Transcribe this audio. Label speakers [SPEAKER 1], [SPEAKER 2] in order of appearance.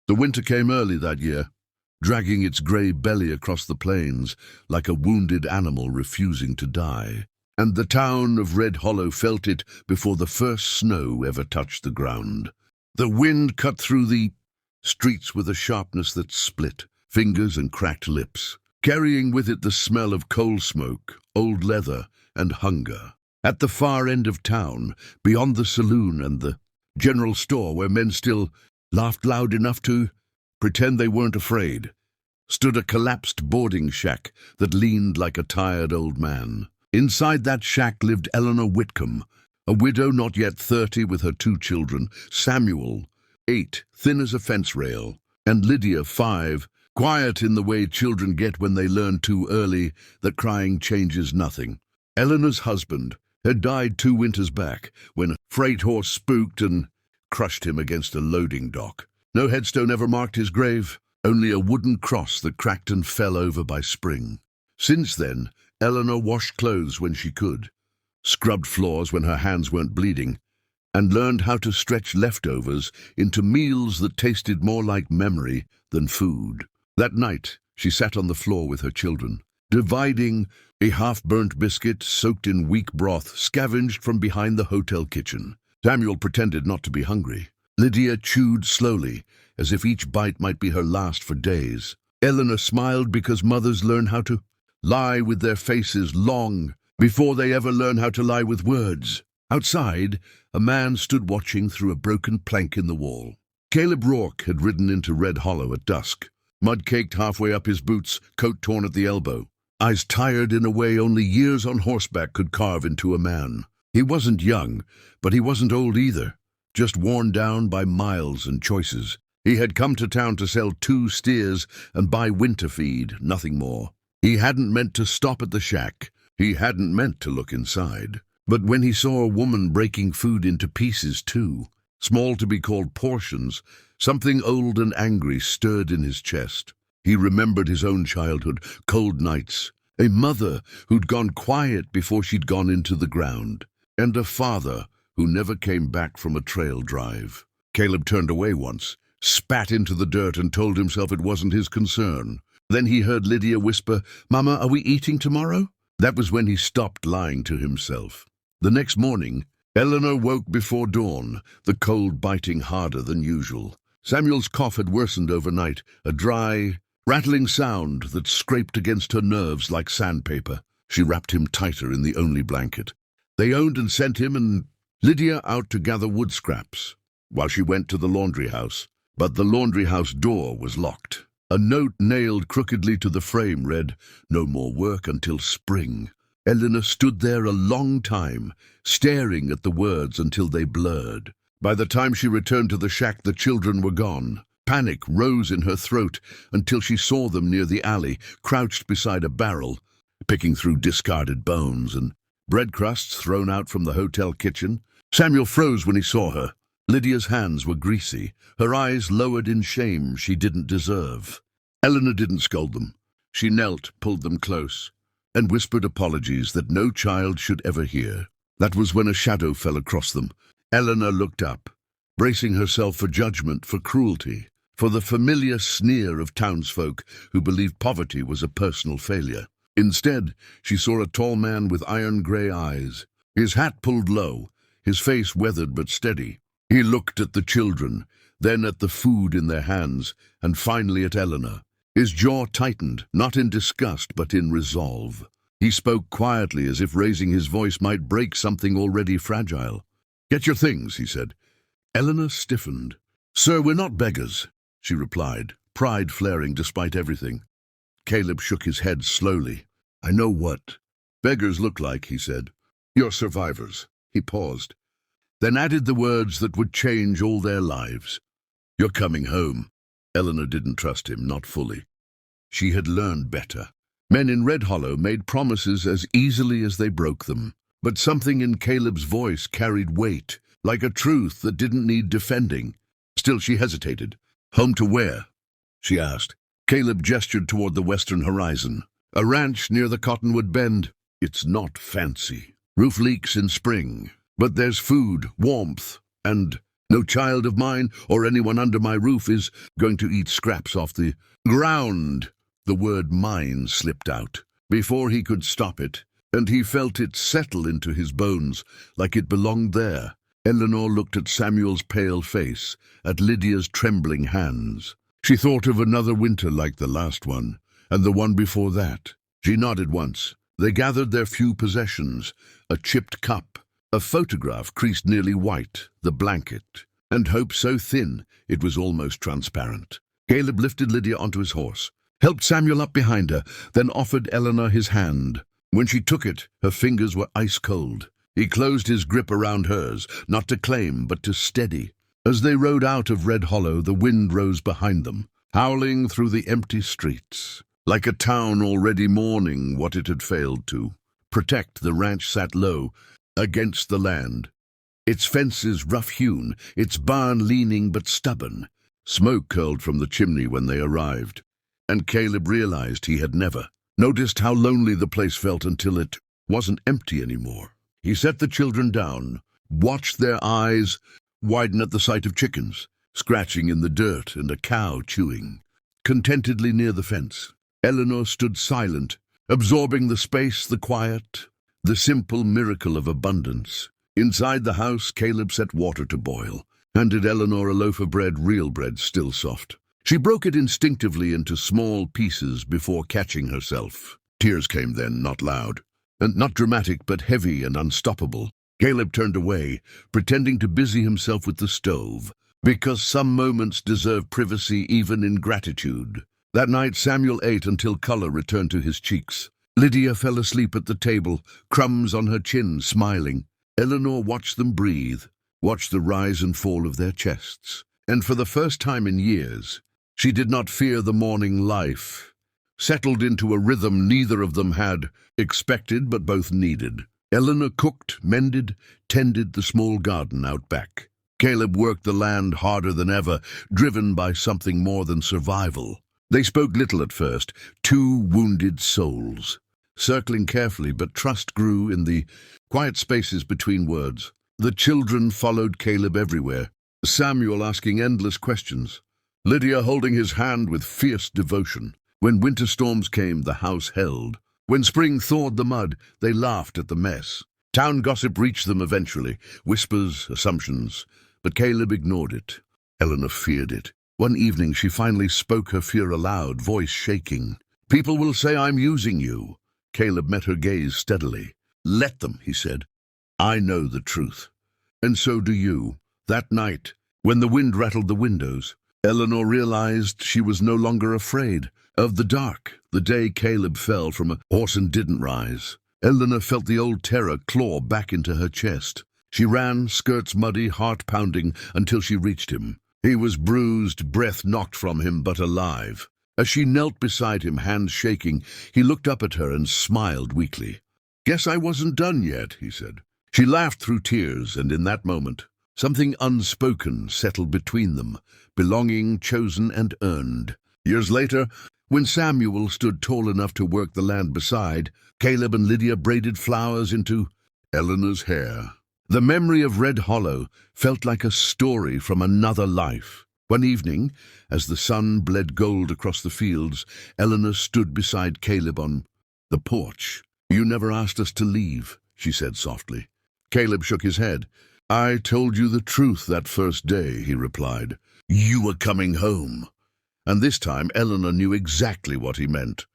[SPEAKER 1] The winter came early that year, dragging its grey belly across the plains like a wounded animal refusing to die. And the town of Red Hollow felt it before the first snow ever touched the ground. The wind cut through the streets with a sharpness that split fingers and cracked lips, carrying with it the smell of coal smoke, old leather, and hunger. At the far end of town, beyond the saloon and the general store where men still laughed loud enough to pretend they weren't afraid, stood a collapsed boarding shack that leaned like a tired old man. Inside that shack lived Eleanor Whitcomb, a widow not yet 30 with her 2 children, Samuel, 8, thin as a fence rail, and Lydia, 5, quiet in the way children get when they learn too early that crying changes nothing. Eleanor's husband had died 2 winters back when a freight horse spooked and crushed him against a loading dock. No headstone ever marked his grave, only a wooden cross that cracked and fell over by spring. Since then, Eleanor washed clothes when she could, scrubbed floors when her hands weren't bleeding, and learned how to stretch leftovers into meals that tasted more like memory than food. That night, she sat on the floor with her children, dividing a half-burnt biscuit soaked in weak broth scavenged from behind the hotel kitchen. Samuel pretended not to be hungry. Lydia chewed slowly, as if each bite might be her last for days. Eleanor smiled because mothers learn how to lie with their faces long before they ever learn how to lie with words. Outside, a man stood watching through a broken plank in the wall. Caleb Rourke had ridden into Red Hollow at dusk, mud caked halfway up his boots, coat torn at the elbow, eyes tired in a way only years on horseback could carve into a man. He wasn't young, but he wasn't old either, just worn down by miles and choices. He had come to town to sell 2 steers and buy winter feed, nothing more. He hadn't meant to stop at the shack. He hadn't meant to look inside. But when he saw a woman breaking food into pieces too, small to be called portions, something old and angry stirred in his chest. He remembered his own childhood, cold nights, a mother who'd gone quiet before she'd gone into the ground, and a father who never came back from a trail drive. Caleb turned away once, spat into the dirt and told himself it wasn't his concern. Then he heard Lydia whisper, "Mama, are we eating tomorrow?" That was when he stopped lying to himself. The next morning, Eleanor woke before dawn, the cold biting harder than usual. Samuel's cough had worsened overnight, a dry, rattling sound that scraped against her nerves like sandpaper. She wrapped him tighter in the only blanket. They owned and sent him and Lydia out to gather wood scraps, while she went to the laundry house. But the laundry house door was locked. A note nailed crookedly to the frame read, "No more work until spring." Eleanor stood there a long time, staring at the words until they blurred. By the time she returned to the shack, the children were gone. Panic rose in her throat until she saw them near the alley, crouched beside a barrel, picking through discarded bones and bread crusts thrown out from the hotel kitchen. Samuel froze when he saw her. Lydia's hands were greasy, her eyes lowered in shame she didn't deserve. Eleanor didn't scold them. She knelt, pulled them close, and whispered apologies that no child should ever hear. That was when a shadow fell across them. Eleanor looked up, bracing herself for judgment, for cruelty, for the familiar sneer of townsfolk who believed poverty was a personal failure. Instead, she saw a tall man with iron-gray eyes, his hat pulled low, his face weathered but steady. He looked at the children, then at the food in their hands, and finally at Eleanor. His jaw tightened, not in disgust but in resolve. He spoke quietly, as if raising his voice might break something already fragile. "Get your things," he said. Eleanor stiffened. "Sir, we're not beggars," she replied, pride flaring despite everything. Caleb shook his head slowly. "I know what beggars look like," he said. "You're survivors." He paused, then added the words that would change all their lives. "You're coming home." Eleanor didn't trust him, not fully. She had learned better. Men in Red Hollow made promises as easily as they broke them. But something in Caleb's voice carried weight, like a truth that didn't need defending. Still she hesitated. "Home to where?" she asked. Caleb gestured toward the western horizon. "A ranch near the Cottonwood Bend. It's not fancy. Roof leaks in spring. But there's food, warmth, and No child of mine or anyone under my roof is going to eat scraps off the ground. The word mine slipped out before he could stop it, and he felt it settle into his bones like it belonged there. Eleanor looked at Samuel's pale face, at Lydia's trembling hands. She thought of another winter like the last one, and the one before that. She nodded once. They gathered their few possessions, a chipped cup, a photograph creased nearly white, the blanket, and hope so thin it was almost transparent. Caleb lifted Lydia onto his horse, helped Samuel up behind her, then offered Eleanor his hand. When she took it, her fingers were ice cold. He closed his grip around hers, not to claim, but to steady. As they rode out of Red Hollow, the wind rose behind them, howling through the empty streets. Like a town already mourning what it had failed to protect, the ranch sat low against the land, its fences rough-hewn, its barn leaning but stubborn. Smoke curled from the chimney when they arrived, and Caleb realized he had never noticed how lonely the place felt until it wasn't empty anymore. He set the children down, watched their eyes widen at the sight of chickens scratching in the dirt and a cow chewing contentedly near the fence. Eleanor stood silent, absorbing the space, the quiet, the simple miracle of abundance. Inside the house, Caleb set water to boil, handed Eleanor a loaf of bread, real bread, still soft. She broke it instinctively into small pieces before catching herself. Tears came then, not loud, and not dramatic, but heavy and unstoppable. Caleb turned away, pretending to busy himself with the stove, because some moments deserve privacy even in gratitude. That night Samuel ate until color returned to his cheeks. Lydia fell asleep at the table, crumbs on her chin, smiling. Eleanor watched them breathe, watched the rise and fall of their chests. And for the first time in years, she did not fear the morning life, settled into a rhythm neither of them had expected but both needed. Eleanor cooked, mended, tended the small garden out back. Caleb worked the land harder than ever, driven by something more than survival. They spoke little at first, two wounded souls, circling carefully, but trust grew in the quiet spaces between words. The children followed Caleb everywhere, Samuel asking endless questions, Lydia holding his hand with fierce devotion. When winter storms came, the house held. When spring thawed the mud, they laughed at the mess. Town gossip reached them eventually, whispers, assumptions, but Caleb ignored it. Eleanor feared it. One evening she finally spoke her fear aloud, voice shaking. "People will say I'm using you." Caleb met her gaze steadily. "Let them," he said. "I know the truth. And so do you." That night, when the wind rattled the windows, Eleanor realized she was no longer afraid of the dark. The day Caleb fell from a horse and didn't rise, Eleanor felt the old terror claw back into her chest. She ran, skirts muddy, heart pounding, until she reached him. He was bruised, breath knocked from him, but alive. As she knelt beside him, hands shaking, he looked up at her and smiled weakly. "Guess I wasn't done yet," he said. She laughed through tears, and in that moment, something unspoken settled between them, belonging, chosen and earned. Years later, when Samuel stood tall enough to work the land beside, Caleb and Lydia braided flowers into Eleanor's hair. The memory of Red Hollow felt like a story from another life. One evening, as the sun bled gold across the fields, Eleanor stood beside Caleb on the porch. "You never asked us to leave," she said softly. Caleb shook his head. "I told you the truth that first day," he replied. "You were coming home." And this time Eleanor knew exactly what he meant.